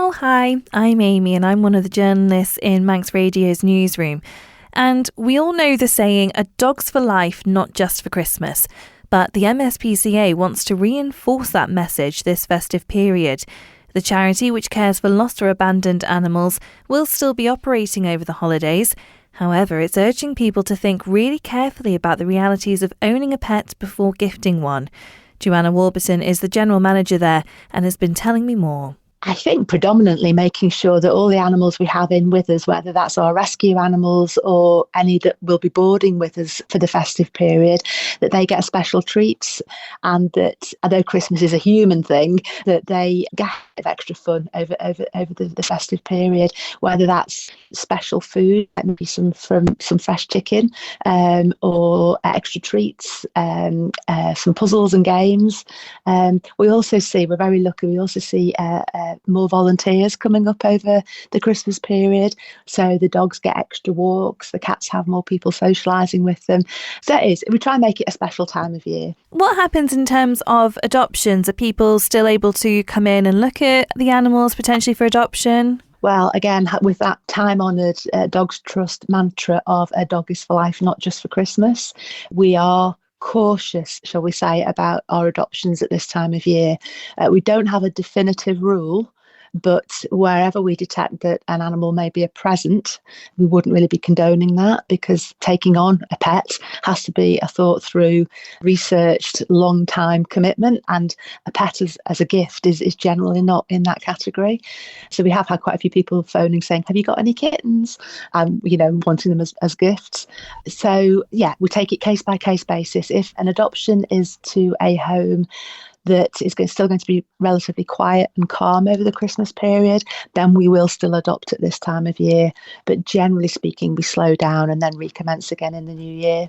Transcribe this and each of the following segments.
Oh, hi, I'm Amy and I'm one of the journalists in Manx Radio's newsroom. And we all know the saying, a dog's for life, not just for Christmas. But the MSPCA wants to reinforce that message this festive period. The charity, which cares for lost or abandoned animals, will still be operating over the holidays. However, it's urging people to think really carefully about the realities of owning a pet before gifting one. Joanna Warburton is the general manager there and has been telling me more. I think predominantly making sure that all the animals we have in with us, whether that's our rescue animals or any that will be boarding with us for the festive period, that they get special treats, and that, although Christmas is a human thing, that they get extra fun over the festive period, whether that's special food, like maybe some fresh chicken, or extra treats, some puzzles and games. We're very lucky, we also see more volunteers coming up over the Christmas period. So the dogs get extra walks, the cats have more people socialising with them. So we try and make it a special time of year. What happens in terms of adoptions? Are people still able to come in and look at the animals potentially for adoption? Well, again, with that time-honoured Dogs Trust mantra of a dog is for life, not just for Christmas, we are cautious, shall we say, about our adoptions at this time of year. We don't have a definitive rule, but wherever we detect that an animal may be a present, we wouldn't really be condoning that, because taking on a pet has to be a thought through, researched, long time commitment, and a pet as a gift is generally not in that category. So we have had quite a few people phoning saying, have you got any kittens? Wanting them as gifts. So yeah, we take it case by case basis. If an adoption is to a home that is still going to be relatively quiet and calm over the Christmas period, then we will still adopt at this time of year. But generally speaking, we slow down and then recommence again in the new year.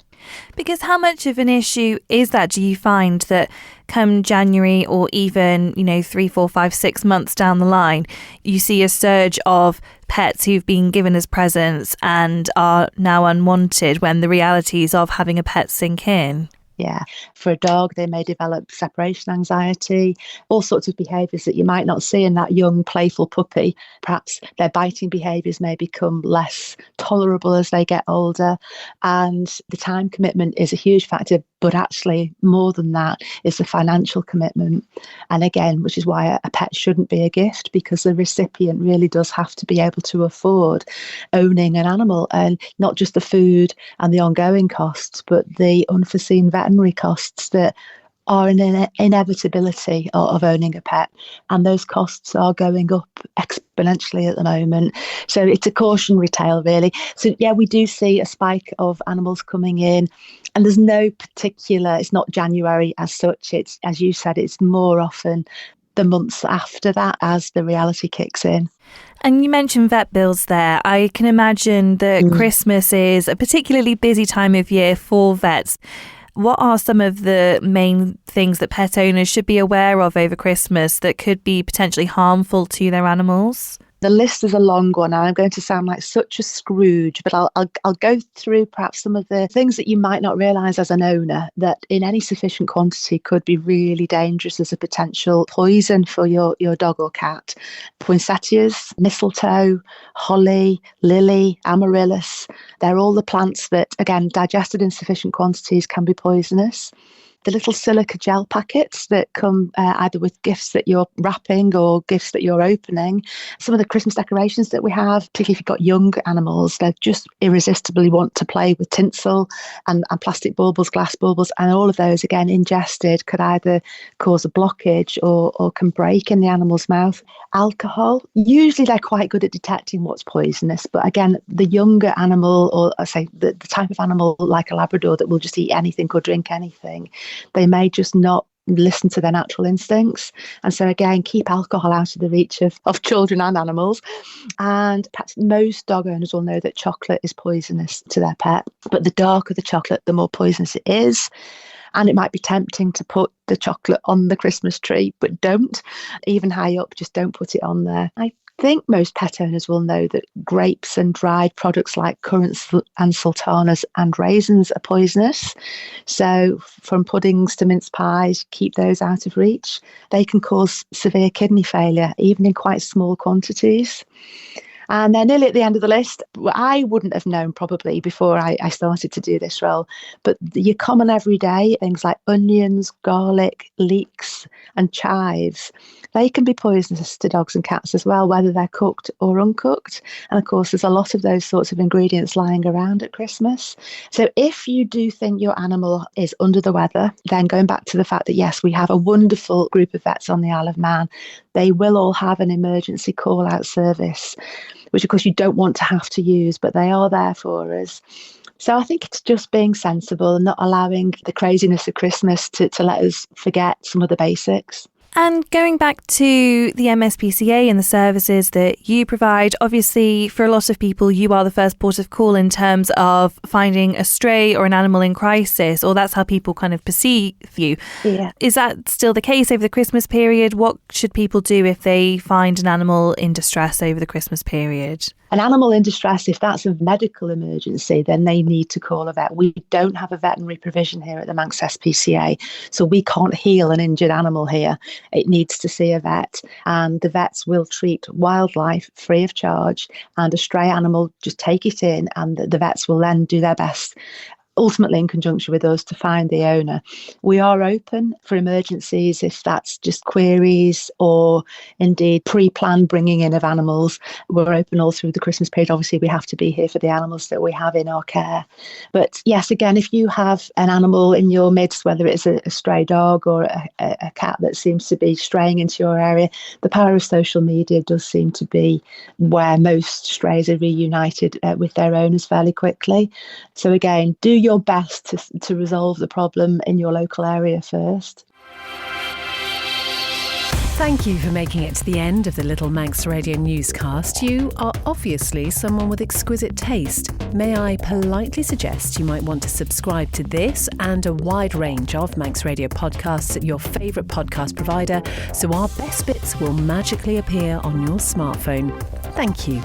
Because how much of an issue is that? Do you find that come January or even, 3, 4, 5, 6 months down the line, you see a surge of pets who've been given as presents and are now unwanted when the realities of having a pet sink in? Yeah, for a dog, they may develop separation anxiety, all sorts of behaviours that you might not see in that young, playful puppy. Perhaps their biting behaviours may become less tolerable as they get older. And the time commitment is a huge factor, but actually more than that is the financial commitment. And again, which is why a pet shouldn't be a gift, because the recipient really does have to be able to afford owning an animal, and not just the food and the ongoing costs, but the unforeseen veterinary costs that are an inevitability of owning a pet, and those costs are going up exponentially at the moment. So it's a cautionary tale, really. So yeah, we do see a spike of animals coming in, and there's no particular, it's not January as such, it's, as you said, it's more often the months after that as the reality kicks in. And you mentioned vet bills there. I can imagine that Christmas is a particularly busy time of year for vets. What are some of the main things that pet owners should be aware of over Christmas that could be potentially harmful to their animals? The list is a long one, and I'm going to sound like such a Scrooge, but I'll go through perhaps some of the things that you might not realise as an owner that in any sufficient quantity could be really dangerous as a potential poison for your dog or cat. Poinsettias, mistletoe, holly, lily, amaryllis, they're all the plants that, again, digested in sufficient quantities can be poisonous. The little silica gel packets that come either with gifts that you're wrapping or gifts that you're opening. Some of the Christmas decorations that we have, particularly if you've got young animals, they just irresistibly want to play with tinsel and plastic baubles, glass baubles, and all of those, again, ingested, could either cause a blockage or can break in the animal's mouth. Alcohol, usually they're quite good at detecting what's poisonous, but again, the younger animal, or I say the type of animal like a Labrador that will just eat anything or drink anything, they may just not listen to their natural instincts. And so again, keep alcohol out of the reach of children and animals. And perhaps most dog owners will know that chocolate is poisonous to their pet, but the darker the chocolate, the more poisonous it is. And it might be tempting to put the chocolate on the Christmas tree, but don't. Even high up, just don't put it on there. I think most pet owners will know that grapes and dried products like currants and sultanas and raisins are poisonous. So from puddings to mince pies, keep those out of reach. They can cause severe kidney failure, even in quite small quantities. And they're nearly at the end of the list. I wouldn't have known probably before I started to do this role, but your common everyday things like onions, garlic, leeks and chives, they can be poisonous to dogs and cats as well, whether they're cooked or uncooked. And of course, there's a lot of those sorts of ingredients lying around at Christmas. So if you do think your animal is under the weather, then going back to the fact that, yes, we have a wonderful group of vets on the Isle of Man, they will all have an emergency call-out service, which of course you don't want to have to use, but they are there for us. So I think it's just being sensible and not allowing the craziness of Christmas to let us forget some of the basics. And going back to the MSPCA and the services that you provide, obviously for a lot of people, you are the first port of call in terms of finding a stray or an animal in crisis, or that's how people kind of perceive you. Yeah. Is that still the case over the Christmas period? What should people do if they find an animal in distress over the Christmas period? An animal in distress, if that's a medical emergency, then they need to call a vet. We don't have a veterinary provision here at the ManxSPCA, so we can't heal an injured animal here. It needs to see a vet, and the vets will treat wildlife free of charge, and a stray animal, just take it in, and the vets will then do their best, ultimately in conjunction with us, to find the owner. We are open for emergencies if that's just queries or indeed pre-planned bringing in of animals. We're open all through the Christmas period. Obviously, we have to be here for the animals that we have in our care. But yes, again, if you have an animal in your midst, whether it's a stray dog or a cat that seems to be straying into your area, the power of social media does seem to be where most strays are reunited with their owners fairly quickly. So again, do your best to resolve the problem in your local area first. Thank you for making it to the end of the Little Manx Radio newscast. You are obviously someone with exquisite taste. May I politely suggest you might want to subscribe to this and a wide range of Manx Radio podcasts at your favourite podcast provider, so our best bits will magically appear on your smartphone. Thank you.